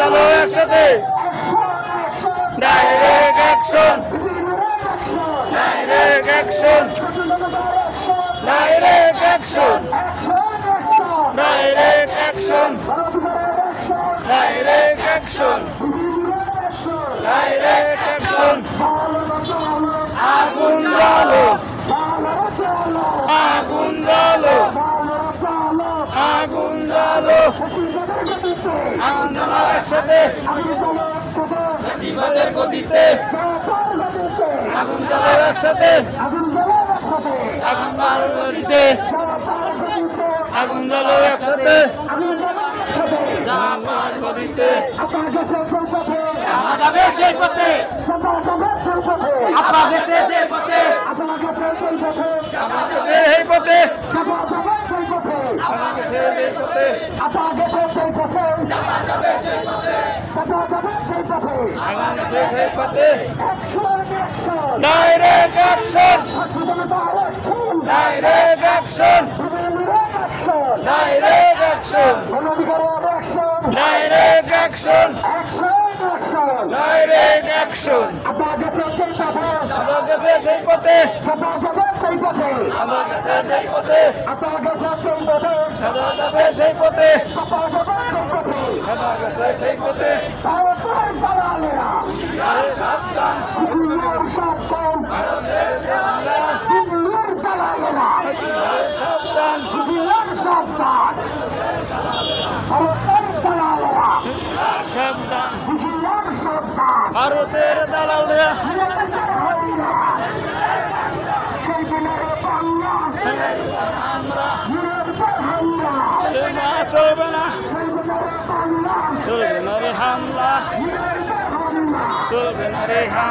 চালো একসাথে direct action direct action direct action direct action direct action direct action আগুন জ্বালো আগুন জ্বালো আগুন জ্বালো আগুন জ্বালো একসাথে ফ্যাসিবাদের গদিতে আগুন জ্বালো একসাথে আগুন জ্বালো গদিতে আগুন জ্বালো একসাথে জামার গদিতে জামা যাবে সেই পথে আপা গেছে সেই পথে জামা যাবে সেই পথে আপা গেছে সেই পথে আপা গেছে সেই পথে জামা যাবে সেই পথে আপা গেছে সেই পথে direct action direct action direct action direct action direct action আপা গেছে সেই পথে আপা গেছে সেই পথে আপা যাবে সেই পথে আপা গেছে সেই পথে সাবধান ভারতের দালালেরা সাবধান সাবধান ভারতের দালালেরা চলবে না চলবে না রে হামলা চলবে না রে হামলা